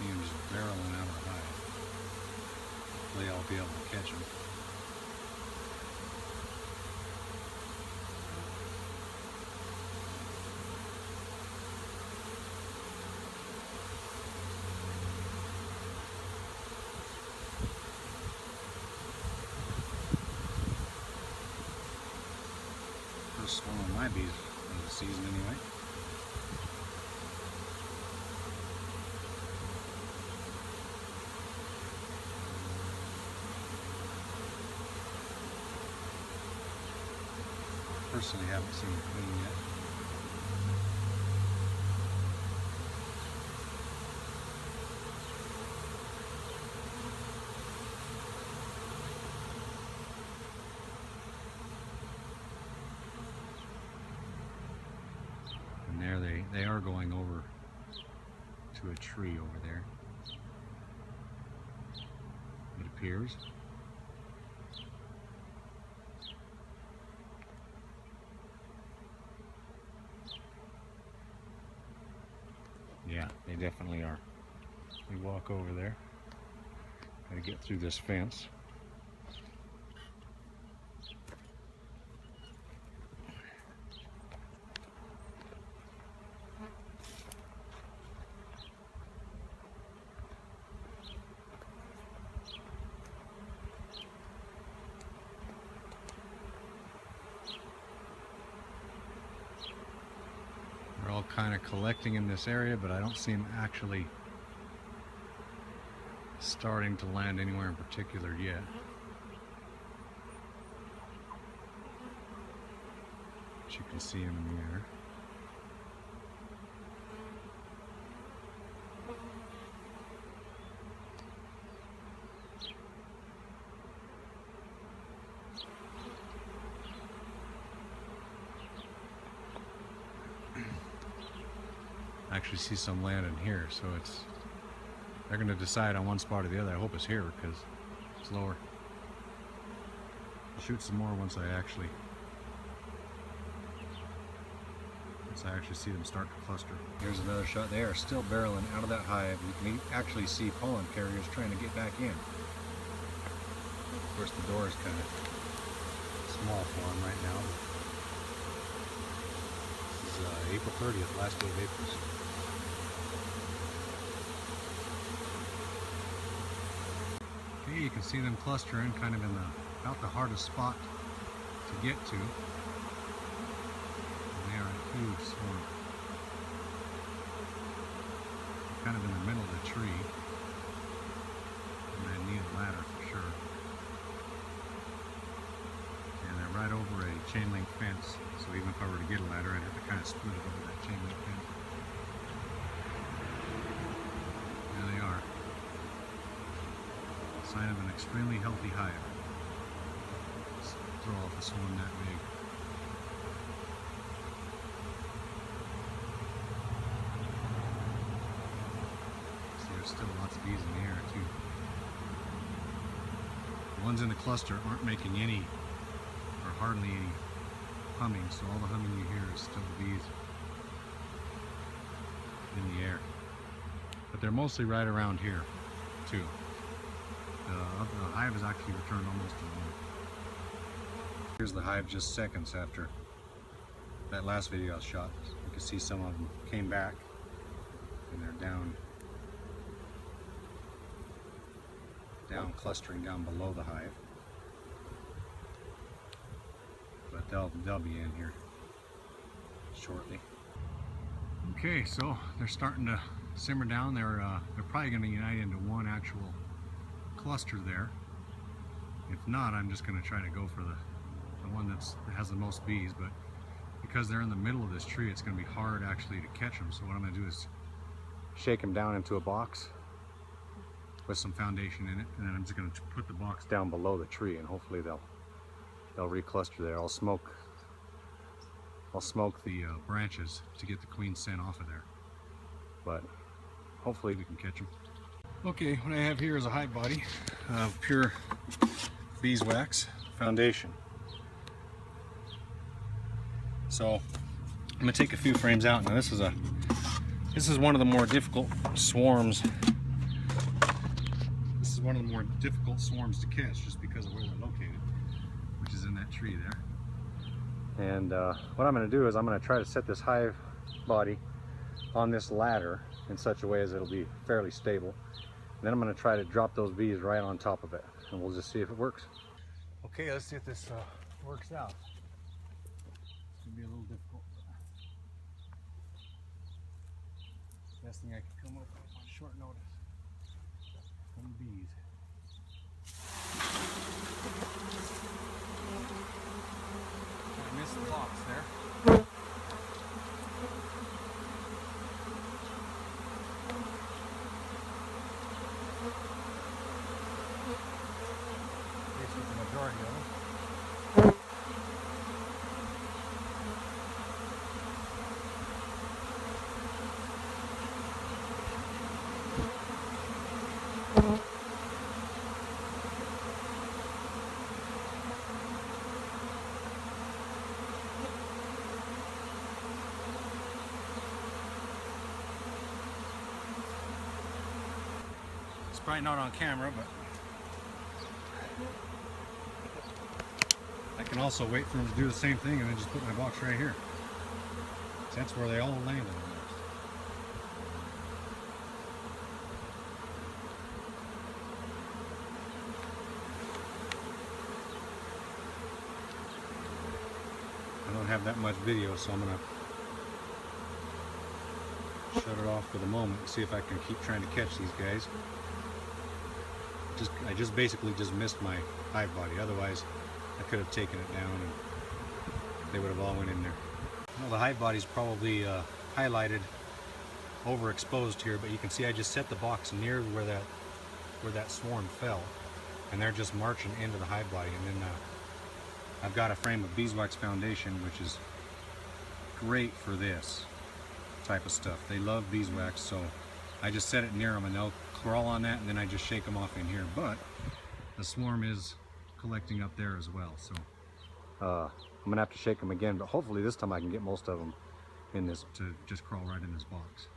see them just barreling out of the hive. Hopefully I'll be able to catch them. First one of my bees of the season anyway. Personally haven't seen the queen yet. And there they are going over to a tree over there, it appears. Yeah, they definitely are. We walk over there. Gotta get through this fence. They're all kind of collecting in this area, but I don't see them actually starting to land anywhere in particular yet. But you can see them in the air. I actually see some landing here, so they're going to decide on one spot or the other. I hope it's here because it's lower. I'll shoot some more once I actually see them start to cluster. Here's another shot. They are still barreling out of that hive. You can actually see pollen carriers trying to get back in. Of course, the door is kind of small for them right now. This is April 30th, last day of April. Okay, you can see them clustering kind of in about the hardest spot to get to. And they are a huge swarm. Kind of in the middle of the tree. And I need a ladder for sure. And they're right over a chain link fence. So even if I were to get a ladder, I'd have to kind of split it over that chain link fence. There they are. Sign of an extremely healthy hive. Let's throw off a swarm that big. See, there's still lots of bees in the air too. The ones in the cluster aren't making any, or hardly any, humming, so all the humming you hear is still bees in the air. But they're mostly right around here too. The hive has actually returned almost alone. Here's the hive just seconds after that last video I shot. You can see some of them came back and they're down clustering down below the hive. But they'll be in here shortly. Okay, so they're starting to simmer down. They're probably going to unite into one actual cluster there. If not, I'm just going to try to go for the one that has the most bees, but because they're in the middle of this tree, it's going to be hard actually to catch them. So what I'm going to do is shake them down into a box with some foundation in it, and then I'm just going to put the box down below the tree, and hopefully they'll recluster there. I'll smoke the branches to get the queen scent off of there, but hopefully we can catch them. Okay, what I have here is a hive body of pure beeswax foundation. So I'm gonna take a few frames out. Now this is one of the more difficult swarms is one of the more difficult swarms to catch just because of where they're located, which is in that tree there. And what I'm going to do is I'm going to try to set this hive body on this ladder in such a way as it'll be fairly stable. And then I'm going to try to drop those bees right on top of it, and we'll just see if it works. Okay, let's see if this works out. It's going to be a little difficult. Best thing I could come up with on short notice from the bees. I missed the box there. This is the majority of them. It's probably not on camera, but I can also wait for them to do the same thing and then just put my box right here. So that's where they all landed almost. I don't have that much video, so I'm gonna shut it off for the moment and see if I can keep trying to catch these guys. I just basically just missed my hive body. Otherwise, I could have taken it down and they would have all went in there. Well, the hive body's probably highlighted, overexposed here, but you can see I just set the box near where that swarm fell, and they're just marching into the hive body. And then I've got a frame of beeswax foundation, which is great for this type of stuff. They love beeswax, so I just set it near them and they'll crawl on that, and then I just shake them off in here. But the swarm is collecting up there as well, so I'm gonna have to shake them again, but hopefully this time I can get most of them in this to just crawl right in this box.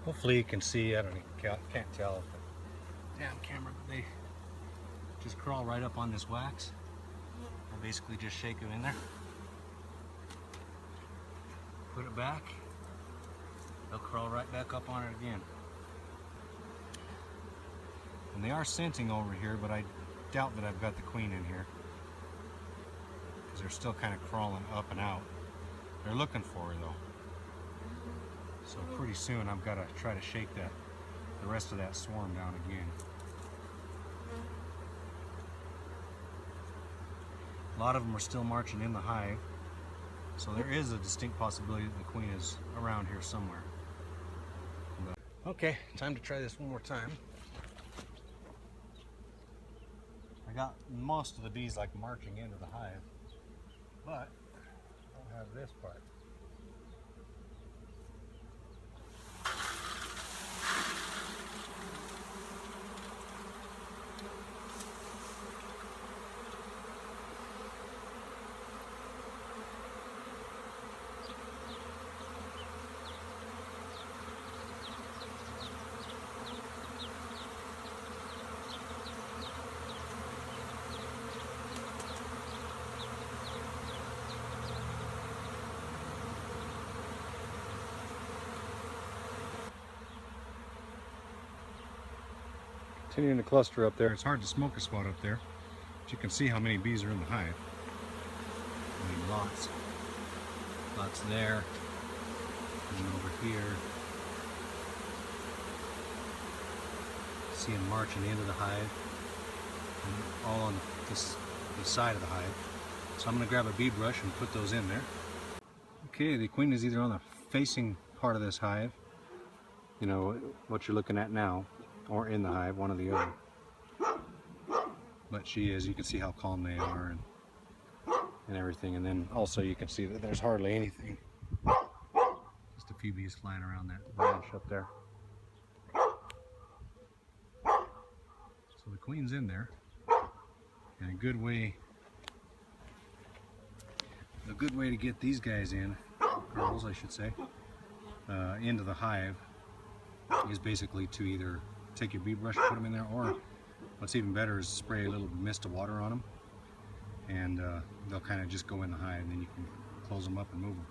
Hopefully you can see, I can't tell if the damn camera, but they just crawl right up on this wax. I basically just shake them in there, put it back, they'll crawl right back up on it again. And they are scenting over here, but I doubt that I've got the queen in here, because they're still kind of crawling up and out. They're looking for her though. So pretty soon I've got to try to shake the rest of that swarm down again. A lot of them are still marching in the hive, so there is a distinct possibility that the queen is around here somewhere. But, okay, time to try this one more time. I got most of the bees like marching into the hive, but I don't have this part. Continuing to cluster up there. It's hard to smoke a spot up there, but you can see how many bees are in the hive. I mean, lots. Lots there, and over here. See them marching into the hive, and all on the side of the hive. So I'm going to grab a bee brush and put those in there. Okay, the queen is either on the facing part of this hive, you know, what you're looking at now, or in the hive, one or the other. But she is, you can see how calm they are and everything. And then also you can see that there's hardly anything. Just a few bees flying around that branch up there. So the queen's in there. And a good way to get these guys in, girls I should say, into the hive is basically to either take your bee brush and put them in there, or what's even better is spray a little mist of water on them, and they'll kind of just go in the hive, and then you can close them up and move them.